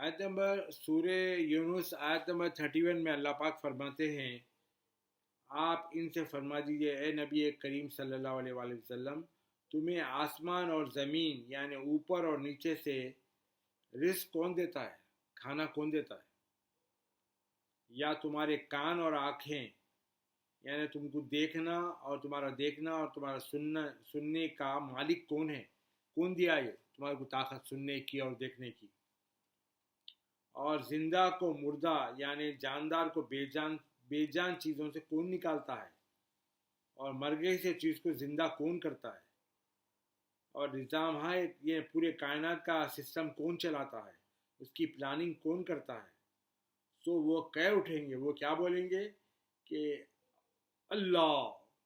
آیت نمبر سورہ یونس آیت نمبر 31 میں اللہ پاک فرماتے ہیں، آپ ان سے فرما دیجئے اے نبی کریم صلی اللہ علیہ وآلہ وسلم، تمہیں آسمان اور زمین یعنی اوپر اور نیچے سے رزق کون دیتا ہے، کھانا کون دیتا ہے؟ یا تمہارے کان اور آنکھیں یعنی تم کو دیکھنا اور تمہارا سننے کا مالک کون ہے؟ کون دیا یہ تمہارے کو طاقت سننے کی اور دیکھنے کی؟ اور زندہ کو مردہ یعنی جاندار کو بے جان چیزوں سے کون نکالتا ہے؟ اور مر گئی سے چیز کو زندہ کون کرتا ہے؟ اور نظام ہے یہ پورے کائنات کا سسٹم کون چلاتا ہے؟ اس کی پلاننگ کون کرتا ہے؟ سو وہ کہہ اٹھیں گے، وہ کیا بولیں گے کہ اللہ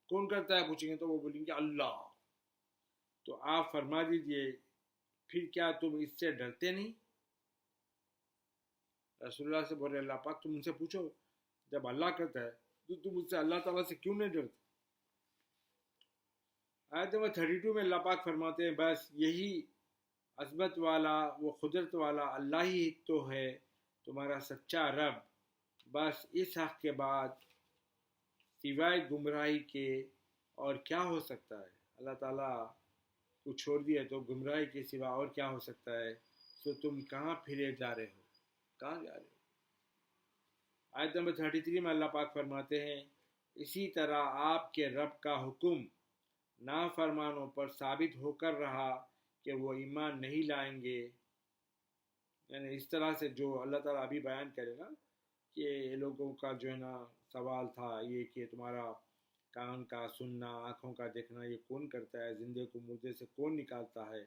کون کرتا ہے، پوچھیں گے تو وہ بولیں گے اللہ۔ تو آپ فرما دیجئے پھر کیا تم اس سے ڈرتے نہیں؟ رسول اللہ سے بول رہے اللہ پاک تم ان سے پوچھو، جب اللہ کرتا ہے تو تم اس سے اللہ تعالیٰ سے کیوں نہیں ڈرتے؟ آیت نمبر 32 میں اللہ پاک فرماتے ہیں بس یہی عظمت والا وہ قدرت والا اللہ ہی تو ہے تمہارا سچا رب، بس اس حق کے بعد سوائے گمراہی کے اور کیا ہو سکتا ہے؟ اللہ تعالیٰ کو چھوڑ دیا تو گمراہی کے سوا اور کیا ہو سکتا ہے؟ تو تم کہاں پھرے جا رہے ہو، کہاں جا رہے ہو؟ آیت نمبر 33 میں اللہ پاک فرماتے ہیں اسی طرح آپ کے رب کا حکم نافرمانوں پر ثابت ہو کر رہا کہ وہ ایمان نہیں لائیں گے۔ یعنی اس طرح سے جو اللہ تعالیٰ ابھی بیان کرے گا کہ لوگوں کا جو ہے نا سوال تھا یہ کہ تمہارا کان کا سننا، آنکھوں کا دیکھنا یہ کون کرتا ہے، زندے کو مردے سے کون نکالتا ہے،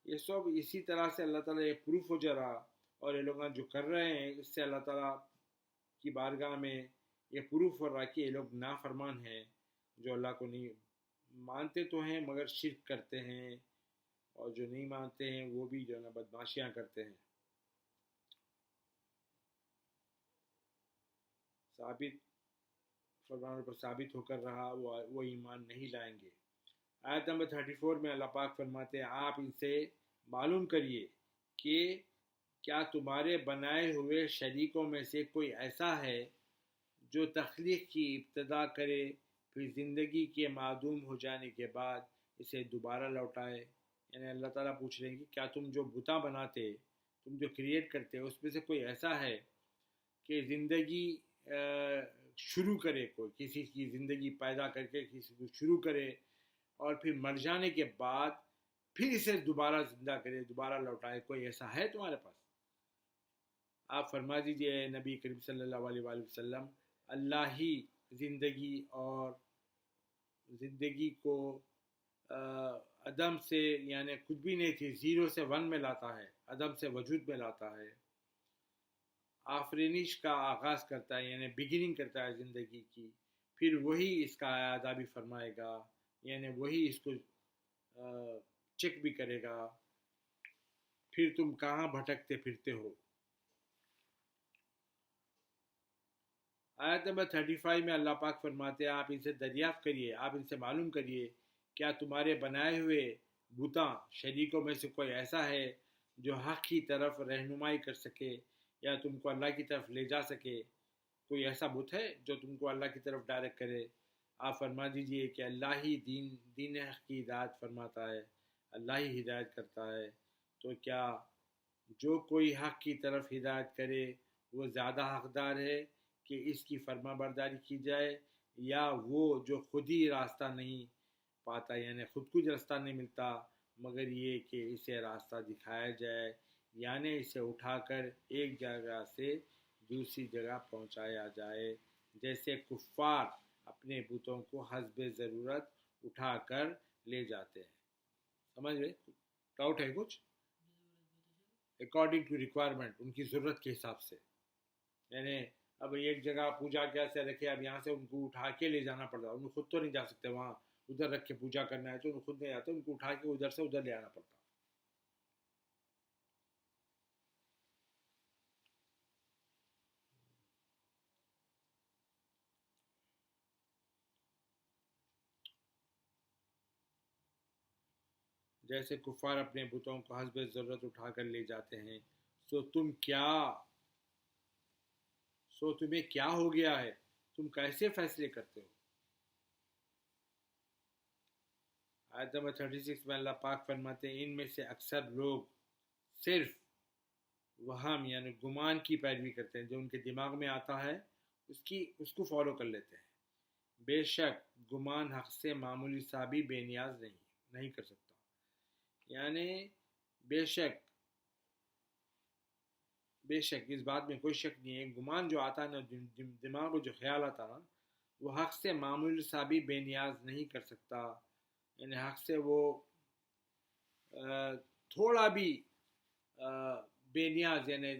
یہ سب اسی طرح سے اللہ تعالیٰ یہ پروف ہو جا رہا، اور یہ لوگ جو کر رہے ہیں اس سے اللہ تعالیٰ کی بارگاہ میں یہ پروف ہو رہا کہ یہ لوگ نافرمان ہیں، جو اللہ کو نہیں مانتے تو ہیں مگر شرک کرتے ہیں، اور جو نہیں مانتے ہیں وہ بھی جو ہے نا بدماشیاں کرتے ہیں۔ ثابت فرمانوں پر ثابت ہو کر رہا وہ ایمان نہیں لائیں گے۔ آیت نمبر 34 میں اللہ پاک فرماتے ہیں آپ ان سے معلوم کریے کہ کیا تمہارے بنائے ہوئے شریکوں میں سے کوئی ایسا ہے جو تخلیق کی ابتدا کرے پھر زندگی کے معدوم ہو جانے کے بعد اسے دوبارہ لوٹائے؟ یعنی اللہ تعالیٰ پوچھ رہے ہیں کہ کیا تم جو بتاں بناتے، تم جو کریٹ کرتے اس میں سے کوئی ایسا ہے کہ زندگی شروع کرے، کوئی کسی کی زندگی پیدا کر کے کسی کو شروع کرے اور پھر مر جانے کے بعد پھر اسے دوبارہ زندہ کرے، دوبارہ لوٹائے؟ کوئی ایسا ہے تمہارے پاس؟ آپ فرما دیجئے نبی کریم صلی اللہ علیہ وآلہ وسلم اللہ ہی زندگی کو عدم سے یعنی کچھ بھی نہیں تھی، زیرو سے ون میں لاتا ہے، عدم سے وجود میں لاتا ہے، آفرینش کا آغاز کرتا ہے یعنی بگننگ کرتا ہے زندگی کی، پھر وہی اس کا اعادہ بھی فرمائے گا، یعنی وہی اس کو چیک بھی کرے گا، پھر تم کہاں بھٹکتے پھرتے ہو؟ آیت نمبر 35 میں اللہ پاک فرماتے ہیں آپ ان سے دریافت کریے، آپ ان سے معلوم کریے کیا تمہارے بنائے ہوئے بتاں شریکوں میں سے کوئی ایسا ہے جو حق کی طرف رہنمائی کر سکے یا تم کو اللہ کی طرف لے جا سکے؟ کوئی ایسا بت ہے جو تم کو اللہ کی طرف ڈائریکٹ کرے؟ آپ فرما دیجئے کہ اللہ ہی دین حق کی ہدایت فرماتا ہے، اللہ ہی ہدایت کرتا ہے، تو کیا جو کوئی حق کی طرف ہدایت کرے وہ زیادہ حقدار ہے کہ اس کی فرما برداری کی جائے، یا وہ جو خود ہی راستہ نہیں پاتا یعنی خود کچھ راستہ نہیں ملتا مگر یہ کہ اسے راستہ دکھایا جائے، یعنی اسے اٹھا کر ایک جگہ سے دوسری جگہ پہنچایا جائے، جیسے کفار اپنے بتوں کو حسب ضرورت اٹھا کر لے جاتے ہیں۔ سمجھ گئے؟ ڈاؤٹ ہے کچھ؟ اکارڈنگ ٹو ریکوائرمنٹ، ان کی ضرورت کے حساب سے، یعنی اب ایک جگہ پوجا کیسے رکھے، اب یہاں سے ان کو اٹھا کے لے جانا پڑتا ہے، ان خود تو نہیں جا سکتے وہاں، ادھر رکھ کے پوجا کرنا ہے تو ان خود نہیں آتے، ان کو اٹھا کے ادھر سے ادھر لے آنا پڑتا۔ جیسے کفار اپنے بتوں کو حسب ضرورت اٹھا کر لے جاتے ہیں، سو تمہیں کیا ہو گیا ہے؟ تم کیسے فیصلے کرتے ہو؟ آیت نمبر 36 میں اللہ پاک فرماتے ہیں ان میں سے اکثر لوگ صرف وہم یعنی گمان کی پیروی کرتے ہیں، جو ان کے دماغ میں آتا ہے اس کو فالو کر لیتے ہیں۔ بے شک گمان حق سے معمولی سا بھی بے نیاز نہیں کر سکتا، یعنی بے شک اس بات میں کوئی شک نہیں ہے، گمان جو آتا ہے نا، دماغ کو جو خیال آتا نا، وہ حق سے معمولی سا بھی بے نیاز نہیں کر سکتا، یعنی حق سے وہ تھوڑا بھی بے نیاز، یعنی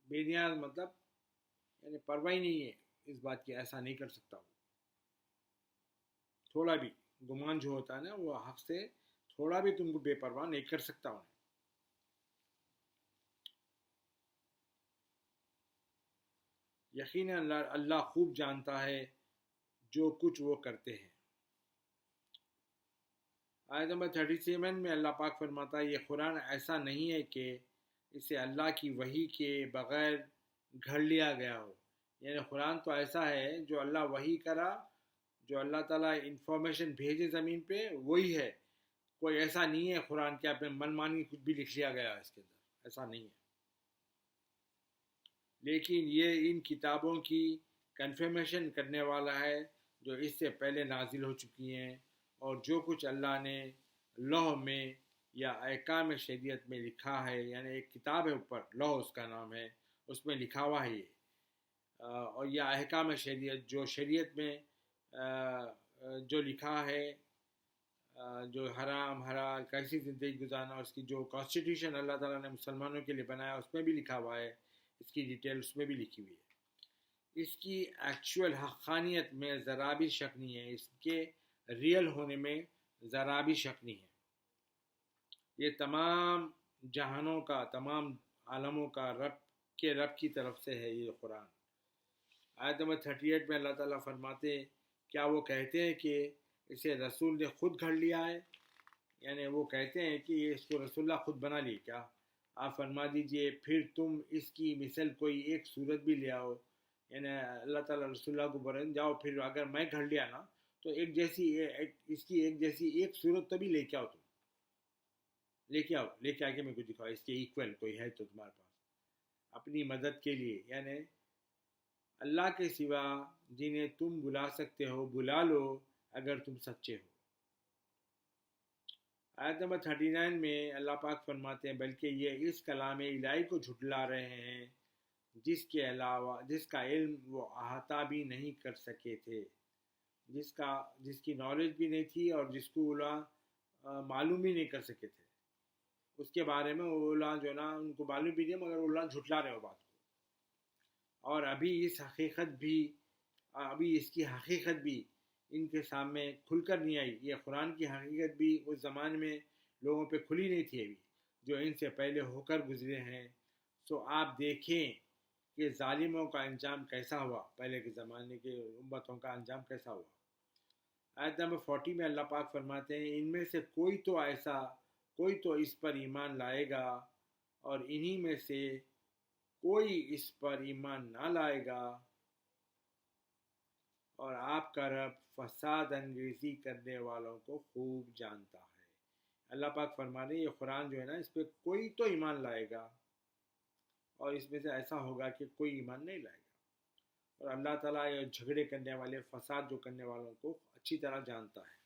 بے نیاز مطلب یعنی پرواہ نہیں ہے اس بات کی، ایسا نہیں کر سکتا وہ تھوڑا بھی۔ گمان جو ہوتا ہے نا وہ حق سے تھوڑا بھی تم کو بے پرواہ نہیں کر سکتا انہیں۔ یقیناً اللہ خوب جانتا ہے جو کچھ وہ کرتے ہیں۔ آیت نمبر 37 میں اللہ پاک فرماتا ہے یہ قرآن ایسا نہیں ہے کہ اسے اللہ کی وحی کے بغیر گھڑ لیا گیا ہو، یعنی قرآن تو ایسا ہے جو اللہ وحی کرا، جو اللہ تعالیٰ انفارمیشن بھیجے زمین پہ وہی ہے، کوئی ایسا نہیں ہے قرآن کے اپنے من مانی کچھ بھی لکھ لیا گیا ہے اس کے اندر، ایسا نہیں ہے۔ لیکن یہ ان کتابوں کی کنفرمیشن کرنے والا ہے جو اس سے پہلے نازل ہو چکی ہیں، اور جو کچھ اللہ نے لوح میں یا احکام شریعت میں لکھا ہے، یعنی ایک کتاب ہے اوپر، لوح اس کا نام ہے، اس میں لکھا ہوا ہے یہ، اور یا احکام شریعت جو شریعت میں جو لکھا ہے، جو حرام حلال کیسی زندگی گزارنا، اس کی جو کانسٹیٹیوشن اللہ تعالیٰ نے مسلمانوں کے لیے بنایا اس میں بھی لکھا ہوا ہے، اس کی ڈیٹیل اس میں بھی لکھی ہوئی ہے۔ اس کی ایکچول حقانیت میں ذرا بھی شک نہیں ہے، اس کے ریئل ہونے میں ذرا بھی شک نہیں ہے۔ یہ تمام جہانوں کا، تمام عالموں کا رب کی طرف سے ہے یہ قرآن۔ آیت نمبر 38 میں اللہ تعالیٰ فرماتے ہیں کیا وہ کہتے ہیں کہ اسے رسول نے خود گھڑ لیا ہے، یعنی وہ کہتے ہیں کہ اس کو رسول اللہ خود بنا لی کیا؟ آپ فرما دیجئے پھر تم اس کی مثل کوئی ایک صورت بھی لے آؤ، یعنی اللہ تعالیٰ رسول اللہ کو بولیں جاؤ پھر اگر میں گھڑ لیا نا تو اس کی ایک جیسی ایک صورت تو بھی لے کے آؤ، تم لے کے آ کے میرے کو دکھاؤ، اس کے ایکول کوئی ہے تو تمہارے پاس اپنی مدد کے لیے، یعنی اللہ کے سوا جنہیں تم بلا سکتے ہو بلا لو اگر تم سچے ہو۔ آیت نمبر 39 میں اللہ پاک فرماتے ہیں بلکہ یہ اس کلام الہی کو جھٹلا رہے ہیں جس کا علم وہ احاطہ بھی نہیں کر سکے تھے، جس کی نالج بھی نہیں تھی اور جس کو معلوم بھی نہیں کر سکے تھے، اس کے بارے میں اولا جو نا ان کو معلوم بھی نہیں مگر اولا جھٹلا رہے ہو بات کو۔ اور ابھی اس کی حقیقت بھی ان کے سامنے کھل کر نہیں آئی، یہ قرآن کی حقیقت بھی اس زمانے میں لوگوں پہ کھلی نہیں تھی ابھی، جو ان سے پہلے ہو کر گزرے ہیں۔ سو آپ دیکھیں کہ ظالموں کا انجام کیسا ہوا، پہلے کے زمانے کے امتوں کا انجام کیسا ہوا۔ آیت نمبر 40 میں اللہ پاک فرماتے ہیں ان میں سے کوئی تو اس پر ایمان لائے گا اور انہی میں سے کوئی اس پر ایمان نہ لائے گا، اور آپ کا رب فساد انگیزی کرنے والوں کو خوب جانتا ہے۔ اللہ پاک فرما رہے ہیں یہ قرآن جو ہے نا اس پہ کوئی تو ایمان لائے گا، اور اس میں سے ایسا ہوگا کہ کوئی ایمان نہیں لائے گا، اور اللہ تعالیٰ یہ جھگڑے کرنے والے، فساد جو کرنے والوں کو اچھی طرح جانتا ہے۔